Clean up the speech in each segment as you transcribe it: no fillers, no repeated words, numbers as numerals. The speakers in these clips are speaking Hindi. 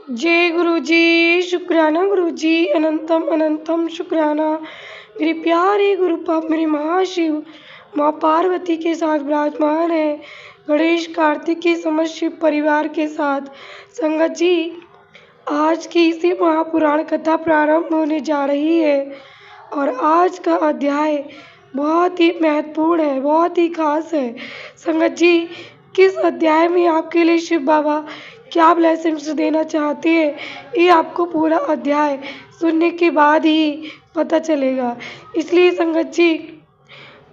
जय गुरु जी, शुक्राना गुरु जी, अनंतम अनंतम शुक्राना। मेरे प्यारे गुरु पाप मेरे महाशिव माँ पार्वती के साथ विराजमान है, गणेश कार्तिक समस्त शिव परिवार के साथ। संगत जी, आज की इसी महापुराण कथा प्रारंभ होने जा रही है और आज का अध्याय बहुत ही महत्वपूर्ण है, बहुत ही खास है। संगत जी, किस अध्याय में आपके लिए शिव बाबा क्या ब्लेसिंग्स देना चाहते हैं, ये आपको पूरा अध्याय सुनने के बाद ही पता चलेगा। इसलिए संगत जी,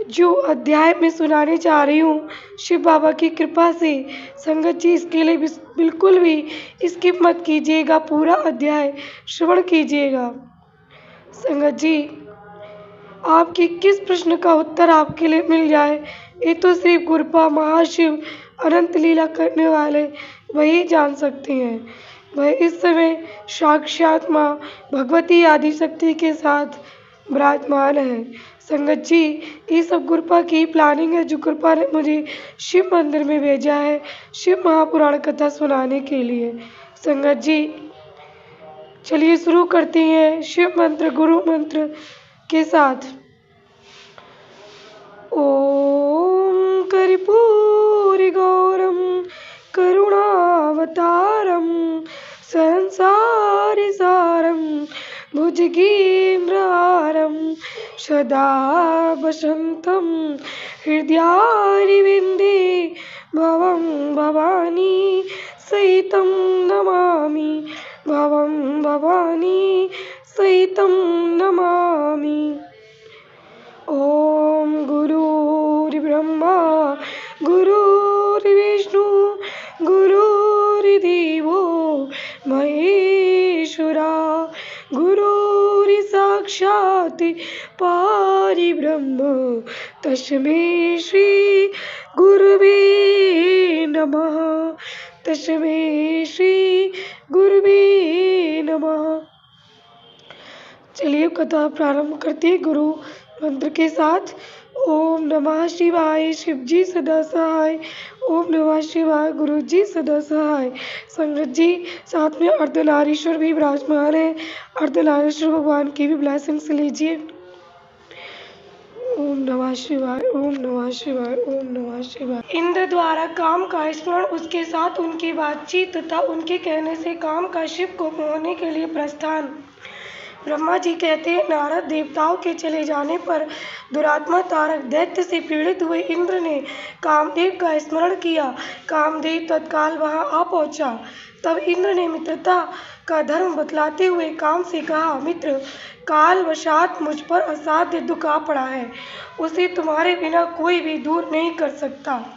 जो अध्याय मैं सुनाने जा रही हूँ शिव बाबा की कृपा से, संगत जी इसके लिए बिल्कुल भी स्किप मत कीजिएगा, पूरा अध्याय श्रवण कीजिएगा। संगत जी, आपके किस प्रश्न का उत्तर आपके लिए मिल जाए, ये तो सिर्फ गुरुपा महाशिव अनंत लीला करने वाले वही जान सकते हैं। वह इस समय साक्षात माँ भगवती आदिशक्ति के साथ विराजमान है। संगत जी, ये सब गुरुपा की प्लानिंग है, जो गुरुपा ने मुझे शिव मंदिर में भेजा है शिव महापुराण कथा सुनाने के लिए। संगत जी, चलिए शुरू करते हैं शिव मंत्र गुरु मंत्र के साथ। ओम कर्पूरी गौरम करुणावतारम संसारी सारम भुजगेन्द्रहारम सदा वसंतम हृदयारविंदे भवं भवानी सहितं नमामि, भवं भवानी सहितं नमामि। ओम गुरुर्ब्रह्मा गुरुर्विष्णु गुरुर्देवो महेश्वरा, गुरुर्साक्षात् परब्रह्म तस्मै श्री गुरुवे नमः, तस्मै श्री गुरुवे नमः। चलिए कथा प्रारंभ करते हैं गुरु मंत्र के साथ। ओम नमः शिवाय, शिव जी सदा सहाय। ओम नमः शिवाय, गुरु जी सदा सहाय। संगत जी, साथ में अर्धनारीश्वर भी विराजमान है, अर्धनारीश्वर भगवान की भी ब्लेसिंग्स लीजिए। ओम नमः शिवाय, ओम नमः शिवाय, ओम नमः शिवाय। इंद्र द्वारा काम का स्मरण, उसके साथ उनकी बातचीत तथा उनके कहने से काम का शिव को मोहने के लिए प्रस्थान। ब्रह्मा जी कहते हैं, नारद देवताओं के चले जाने पर दुरात्मा तारक दैत्य से पीड़ित हुए इंद्र ने कामदेव का स्मरण किया। कामदेव तत्काल वहां आ पहुंचा। तब इंद्र ने मित्रता का धर्म बतलाते हुए काम से कहा, मित्र, काल वशात मुझ पर असाध्य दुख आ पड़ा है, उसे तुम्हारे बिना कोई भी दूर नहीं कर सकता।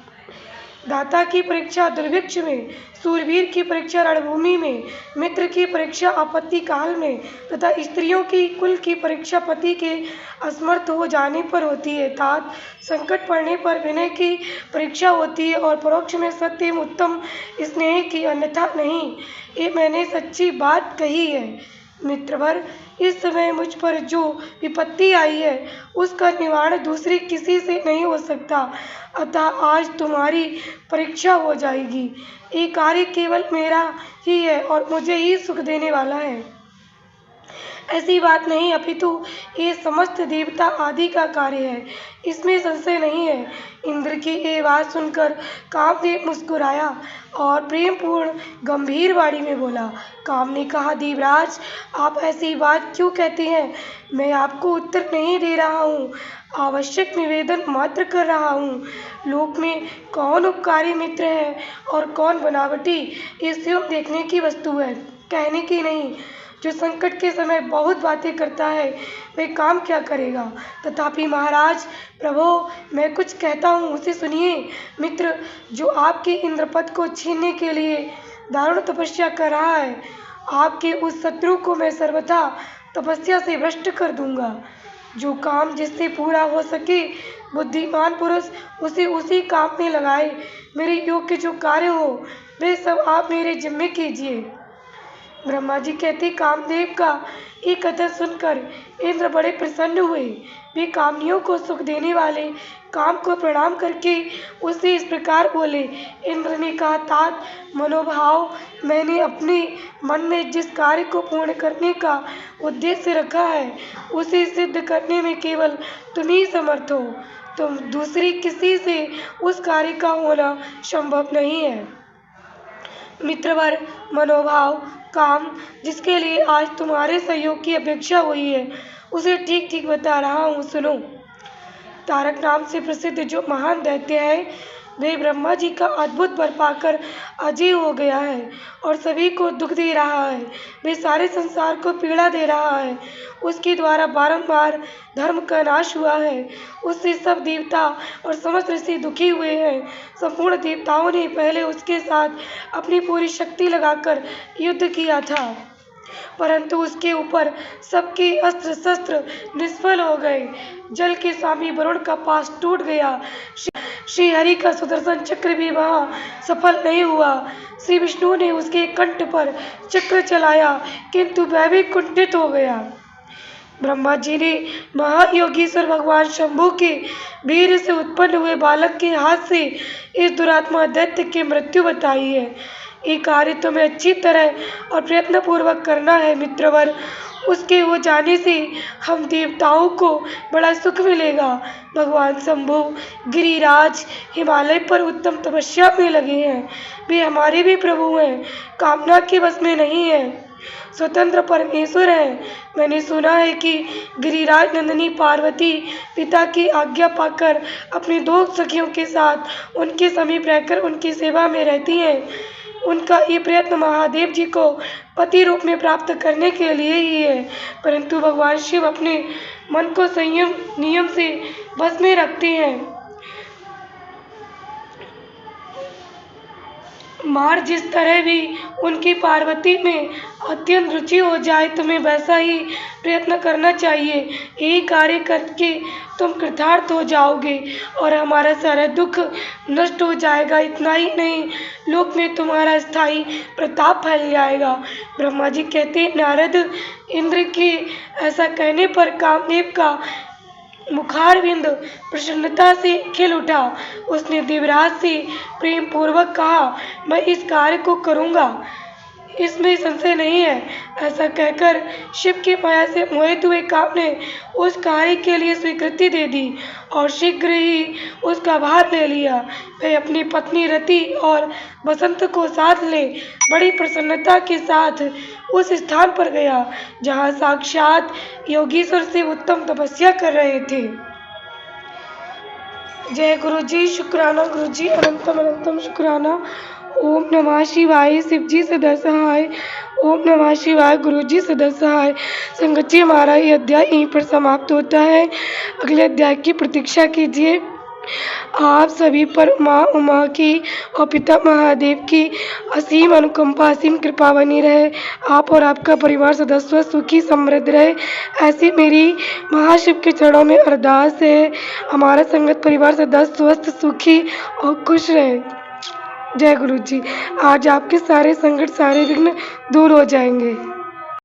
दाता की परीक्षा दुर्भिक्ष में, सूरवीर की परीक्षा रणभूमि में, मित्र की परीक्षा आपत्ति काल में तथा स्त्रियों की कुल की परीक्षा पति के असमर्थ हो जाने पर होती है। तात संकट पड़ने पर विनय की परीक्षा होती है और परोक्ष में सत्य उत्तम स्नेह की, अन्यथा नहीं। ये मैंने सच्ची बात कही है। मित्रवर, इस समय मुझ पर जो विपत्ति आई है उसका निवारण दूसरी किसी से नहीं हो सकता, अतः आज तुम्हारी परीक्षा हो जाएगी। ये कार्य केवल मेरा ही है और मुझे ही सुख देने वाला है, ऐसी बात नहीं, अपितु ये समस्त देवता आदि का कार्य है, इसमें संशय नहीं है। इंद्र की ये बात सुनकर कामदेव मुस्कुराया और प्रेम पूर्ण गंभीर वाणी में बोला। काम ने कहा, देवराज, आप ऐसी बात क्यों कहते हैं? मैं आपको उत्तर नहीं दे रहा हूँ, आवश्यक निवेदन मात्र कर रहा हूँ। लोक में कौन उपकारी मित्र है और कौन बनावटी, ये स्वयं देखने की वस्तु है, कहने की नहीं। जो संकट के समय बहुत बातें करता है वह काम क्या करेगा? तथापि महाराज, प्रभो, मैं कुछ कहता हूँ उसे सुनिए। मित्र, जो आपके इंद्रपद को छीनने के लिए दारुण तपस्या कर रहा है, आपके उस शत्रु को मैं सर्वथा तपस्या से भ्रष्ट कर दूंगा। जो काम जिससे पूरा हो सके, बुद्धिमान पुरुष उसे उसी काम में लगाए। मेरे योग्य जो कार्य हो वे सब आप मेरे जिम्मे कीजिए। ब्रह्मा जी कहते कामदेव का ये कथन सुनकर इंद्र बड़े प्रसन्न हुए। वे कामनियों को सुख देने वाले काम को प्रणाम करके उससे इस प्रकार बोले। इंद्र ने कहा, तात मनोभाव, मैंने अपने मन में जिस कार्य को पूर्ण करने का उद्देश्य रखा है उसे सिद्ध करने में केवल तुम ही समर्थ हो। तुम दूसरी किसी से उस कार्य का होना संभव नहीं है। मित्रवर, मनोभाव, काम जिसके लिए आज तुम्हारे सहयोग की अपेक्षा हुई है उसे ठीक ठीक बता रहा हूँ, सुनो। तारक नाम से प्रसिद्ध जो महान दैत्य है वे ब्रह्मा जी का अद्भुत वर पाकर अजय हो गया है और सभी को दुख दे रहा है। वे सारे संसार को पीड़ा दे रहा है। उसके द्वारा बारंबार धर्म का नाश हुआ है। उससे सब देवता और समस्त ऋषि दुखी हुए हैं। संपूर्ण देवताओं ने पहले उसके साथ अपनी पूरी शक्ति लगाकर युद्ध किया था, परंतु उसके ऊपर सबके अस्त्र शस्त्र निष्फल हो गए। जल के स्वामी वरुण का पास टूट गया। श्री हरि का सुदर्शन चक्र भी वहाँ सफल नहीं हुआ। श्री विष्णु ने उसके कंठ पर चक्र चलाया, किंतु वह भी कुंठित हो गया। ब्रह्मा जी ने महायोगीश्वर भगवान शंभु के वीर से उत्पन्न हुए बालक के हाथ से इस दुरात्मा दैत्य की मृत्यु बताई है। ये कार्य तुम्हें अच्छी तरह और प्रयत्न पूर्वक करना है मित्रवर। उसके हो जाने से हम देवताओं को बड़ा सुख मिलेगा। भगवान शंभु गिरिराज हिमालय पर उत्तम तपस्या में लगे हैं। वे हमारे भी प्रभु हैं, कामना के वश में नहीं है, स्वतंत्र परमेश्वर है। मैंने सुना है कि गिरिराज नंदिनी पार्वती पिता की आज्ञा पाकर अपनी 2 सखियों के साथ उनके समीप रहकर उनकी सेवा में रहती हैं। उनका ये प्रयत्न महादेव जी को पति रूप में प्राप्त करने के लिए ही है, परंतु भगवान शिव अपने मन को संयम नियम से बस में रखते हैं। मार जिस तरह भी उनकी पार्वती में अत्यंत रुचि हो जाए, तुम्हें वैसा ही प्रयत्न करना चाहिए। यही कार्य करके तुम कृतार्थ हो जाओगे और हमारा सारा दुख नष्ट हो जाएगा। इतना ही नहीं, लोक में तुम्हारा स्थायी प्रताप फैल जाएगा। ब्रह्मा जी कहते, नारद, इंद्र के ऐसा कहने पर कामदेव का मुखारविंद प्रसन्नता से खिल उठा। उसने देवराज से प्रेम पूर्वक कहा, मैं इस कार्य को करूँगा, इसमें संशय नहीं है। ऐसा कहकर शिव की माया से मोहित हुए काम ने उस कार्य के लिए स्वीकृति दे दी और शीघ्र ही उसका भार ले लिया। वह अपनी पत्नी रति और बसंत को साथ ले बड़ी प्रसन्नता के साथ उस स्थान पर गया जहाँ साक्षात योगीश्वर से उत्तम तपस्या कर रहे थे। जय गुरु जी, शुक्राना गुरु जी, अनंतम अनंतम शुक्राना। ओम नमः शिवाय। शिव जी सदा सहाय। ओम नमः शिवाय। गुरु जी सदा सहाय। संगत जी, हमारा ये अध्याय यहीं पर समाप्त होता है। अगले अध्याय की प्रतीक्षा कीजिए। आप सभी पर माँ उमा की और पिता महादेव की असीम अनुकंपा, असीम कृपा बनी रहे। आप और आपका परिवार सदस्य सुखी समृद्ध रहे, ऐसी मेरी महाशिव के चरणों में अरदास है। हमारा संगत परिवार सदस्य स्वस्थ, सुखी और खुश रहे। जय गुरु जी। आज आपके सारे संकट, सारे विघ्न दूर हो जाएंगे।